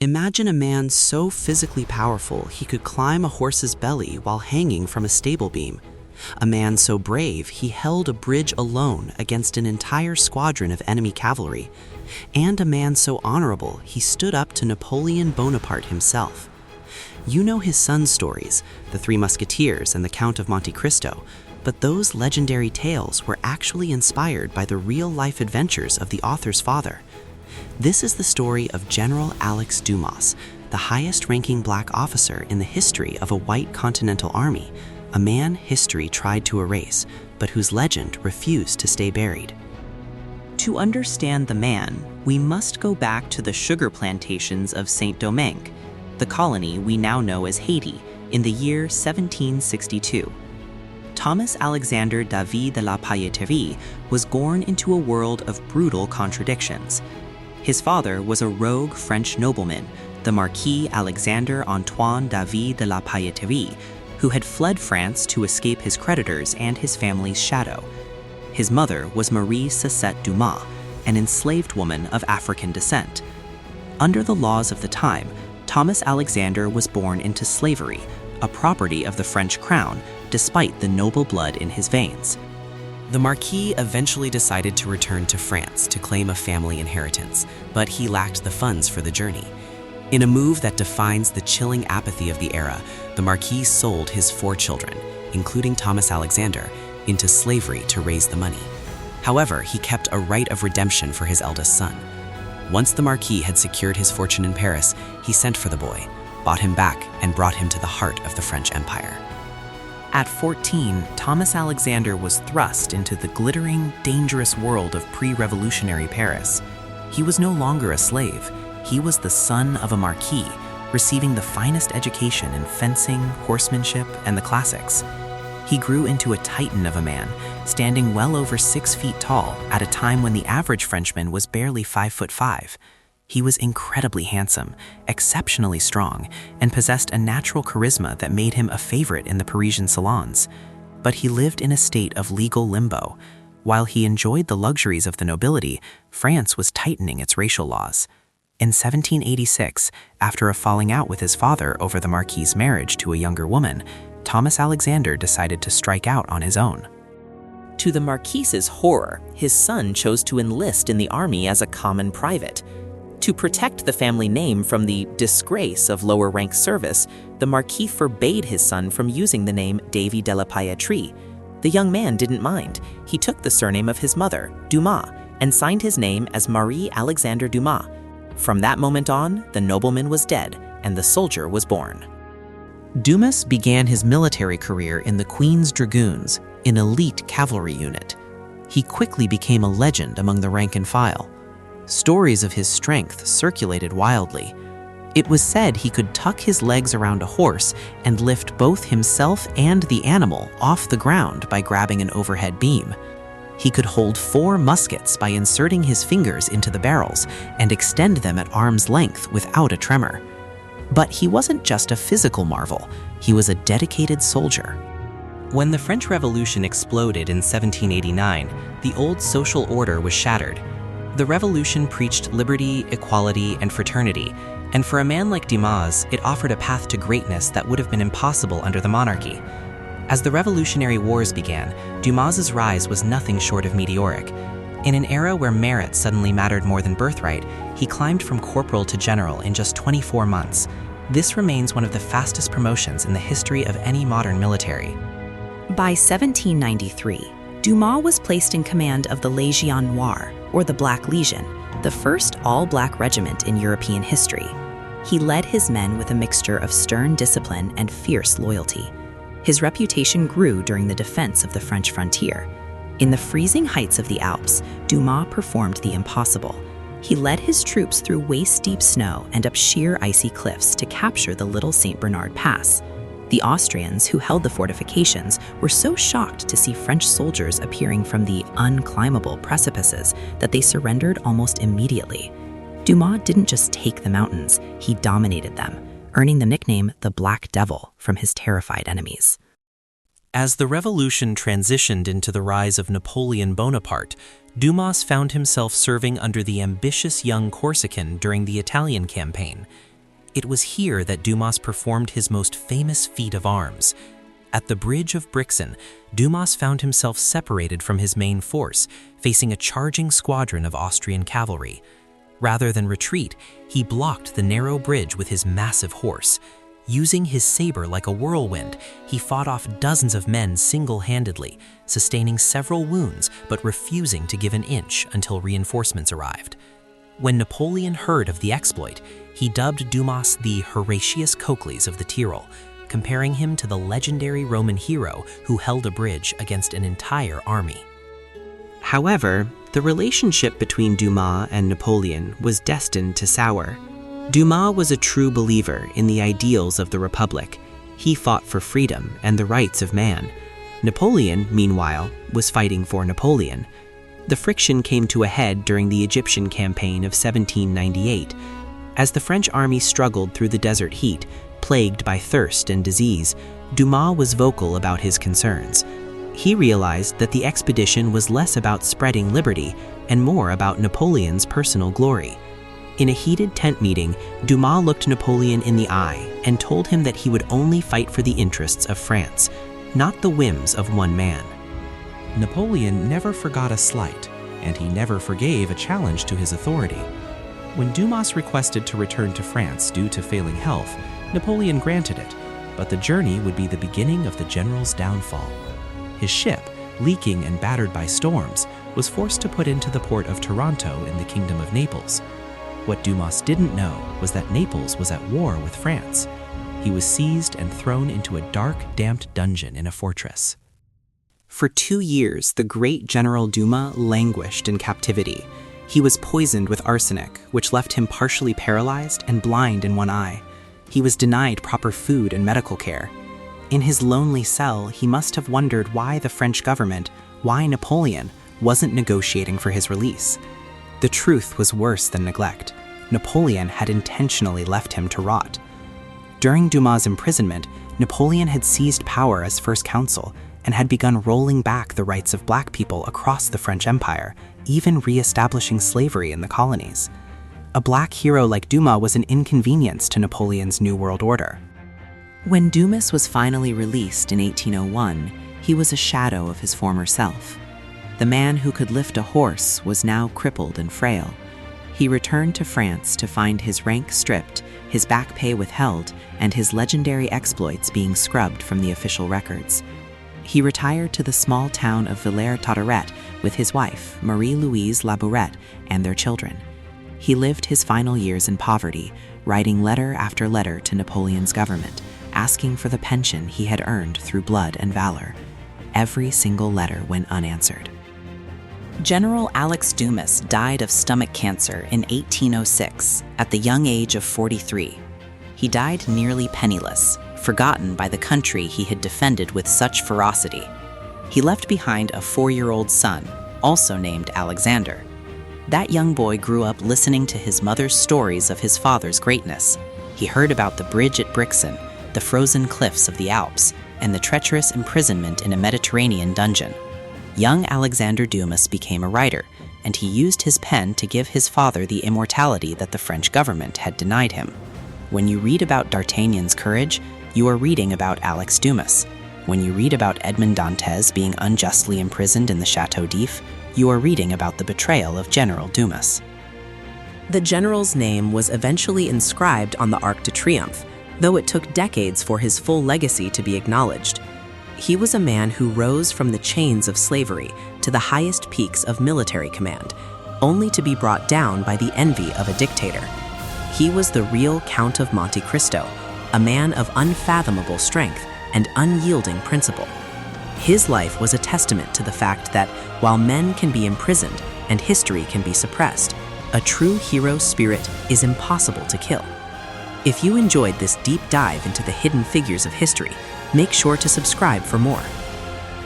Imagine a man so physically powerful he could climb a horse's belly while hanging from a stable beam. A man so brave he held a bridge alone against an entire squadron of enemy cavalry. And a man so honorable he stood up to Napoleon Bonaparte himself. You know his son's stories, the Three Musketeers and the Count of Monte Cristo, but those legendary tales were actually inspired by the real-life adventures of the author's father. This is the story of General Alex Dumas, the highest-ranking black officer in the history of a white continental army, a man history tried to erase, but whose legend refused to stay buried. To understand the man, we must go back to the sugar plantations of Saint-Domingue, the colony we now know as Haiti, in the year 1762. Thomas Alexander David de la Pailleterie was born into a world of brutal contradictions. His father was a rogue French nobleman, the Marquis Alexander Antoine David de la Pailleterie, who had fled France to escape his creditors and his family's shadow. His mother was Marie Cécile Dumas, an enslaved woman of African descent. Under the laws of the time, Thomas Alexander was born into slavery, a property of the French crown, despite the noble blood in his veins. The Marquis eventually decided to return to France to claim a family inheritance, but he lacked the funds for the journey. In a move that defines the chilling apathy of the era, the Marquis sold his 4 children, including Thomas Alexander, into slavery to raise the money. However, he kept a right of redemption for his eldest son. Once the Marquis had secured his fortune in Paris, he sent for the boy, bought him back, and brought him to the heart of the French Empire. At 14, Thomas Alexander was thrust into the glittering, dangerous world of pre-revolutionary Paris. He was no longer a slave. He was the son of a marquis, receiving the finest education in fencing, horsemanship, and the classics. He grew into a titan of a man, standing well over 6 feet tall at a time when the average Frenchman was barely 5'5". He was incredibly handsome, exceptionally strong, and possessed a natural charisma that made him a favorite in the Parisian salons. But he lived in a state of legal limbo. While he enjoyed the luxuries of the nobility, France was tightening its racial laws. In 1786, after a falling out with his father over the Marquis's marriage to a younger woman, Thomas Alexander decided to strike out on his own. To the Marquis's horror, his son chose to enlist in the army as a common private. To protect the family name from the disgrace of lower-rank service, the Marquis forbade his son from using the name David de la Pailleterie. The young man didn't mind. He took the surname of his mother, Dumas, and signed his name as Marie Alexander Dumas. From that moment on, the nobleman was dead, and the soldier was born. Dumas began his military career in the Queen's Dragoons, an elite cavalry unit. He quickly became a legend among the rank and file. Stories of his strength circulated wildly. It was said he could tuck his legs around a horse and lift both himself and the animal off the ground by grabbing an overhead beam. He could hold 4 muskets by inserting his fingers into the barrels and extend them at arm's length without a tremor. But he wasn't just a physical marvel, he was a dedicated soldier. When the French Revolution exploded in 1789, the old social order was shattered. The revolution preached liberty, equality, and fraternity, and for a man like Dumas, it offered a path to greatness that would have been impossible under the monarchy. As the Revolutionary Wars began, Dumas's rise was nothing short of meteoric. In an era where merit suddenly mattered more than birthright, he climbed from corporal to general in just 24 months. This remains one of the fastest promotions in the history of any modern military. By 1793, Dumas was placed in command of the Légion Noire, or the Black Legion, the first all-black regiment in European history. He led his men with a mixture of stern discipline and fierce loyalty. His reputation grew during the defense of the French frontier. In the freezing heights of the Alps, Dumas performed the impossible. He led his troops through waist-deep snow and up sheer icy cliffs to capture the Little St. Bernard Pass. The Austrians, who held the fortifications, were so shocked to see French soldiers appearing from the unclimbable precipices that they surrendered almost immediately. Dumas didn't just take the mountains, he dominated them, earning the nickname the Black Devil from his terrified enemies. As the revolution transitioned into the rise of Napoleon Bonaparte, Dumas found himself serving under the ambitious young Corsican during the Italian campaign. It was here that Dumas performed his most famous feat of arms. At the bridge of Brixen, Dumas found himself separated from his main force, facing a charging squadron of Austrian cavalry. Rather than retreat, he blocked the narrow bridge with his massive horse. Using his saber like a whirlwind, he fought off dozens of men single-handedly, sustaining several wounds but refusing to give an inch until reinforcements arrived. When Napoleon heard of the exploit, he dubbed Dumas the Horatius Cocles of the Tyrol, comparing him to the legendary Roman hero who held a bridge against an entire army. However, the relationship between Dumas and Napoleon was destined to sour. Dumas was a true believer in the ideals of the Republic. He fought for freedom and the rights of man. Napoleon, meanwhile, was fighting for Napoleon. The friction came to a head during the Egyptian campaign of 1798. As the French army struggled through the desert heat, plagued by thirst and disease, Dumas was vocal about his concerns. He realized that the expedition was less about spreading liberty and more about Napoleon's personal glory. In a heated tent meeting, Dumas looked Napoleon in the eye and told him that he would only fight for the interests of France, not the whims of one man. Napoleon never forgot a slight, and he never forgave a challenge to his authority. When Dumas requested to return to France due to failing health, Napoleon granted it, but the journey would be the beginning of the general's downfall. His ship, leaking and battered by storms, was forced to put into the port of Taranto in the Kingdom of Naples. What Dumas didn't know was that Naples was at war with France. He was seized and thrown into a dark, damped dungeon in a fortress. For 2 years, the great General Dumas languished in captivity. He was poisoned with arsenic, which left him partially paralyzed and blind in one eye. He was denied proper food and medical care. In his lonely cell, he must have wondered why the French government, why Napoleon, wasn't negotiating for his release. The truth was worse than neglect. Napoleon had intentionally left him to rot. During Dumas' imprisonment, Napoleon had seized power as First Consul and had begun rolling back the rights of black people across the French Empire, even re-establishing slavery in the colonies. A black hero like Dumas was an inconvenience to Napoleon's New World Order. When Dumas was finally released in 1801, he was a shadow of his former self. The man who could lift a horse was now crippled and frail. He returned to France to find his rank stripped, his back pay withheld, and his legendary exploits being scrubbed from the official records. He retired to the small town of Villers-Tartaret with his wife, Marie-Louise Labourette, and their children. He lived his final years in poverty, writing letter after letter to Napoleon's government, asking for the pension he had earned through blood and valor. Every single letter went unanswered. General Alex Dumas died of stomach cancer in 1806 at the young age of 43. He died nearly penniless, forgotten by the country he had defended with such ferocity. He left behind a 4-year-old son, also named Alexander. That young boy grew up listening to his mother's stories of his father's greatness. He heard about the bridge at Brixen, the frozen cliffs of the Alps, and the treacherous imprisonment in a Mediterranean dungeon. Young Alexander Dumas became a writer, and he used his pen to give his father the immortality that the French government had denied him. When you read about D'Artagnan's courage, you are reading about Alex Dumas. When you read about Edmond Dantes being unjustly imprisoned in the Château d'If, you are reading about the betrayal of General Dumas. The general's name was eventually inscribed on the Arc de Triomphe, though it took decades for his full legacy to be acknowledged. He was a man who rose from the chains of slavery to the highest peaks of military command, only to be brought down by the envy of a dictator. He was the real Count of Monte Cristo, a man of unfathomable strength and unyielding principle. His life was a testament to the fact that while men can be imprisoned and history can be suppressed, a true hero spirit is impossible to kill. If you enjoyed this deep dive into the hidden figures of history, make sure to subscribe for more.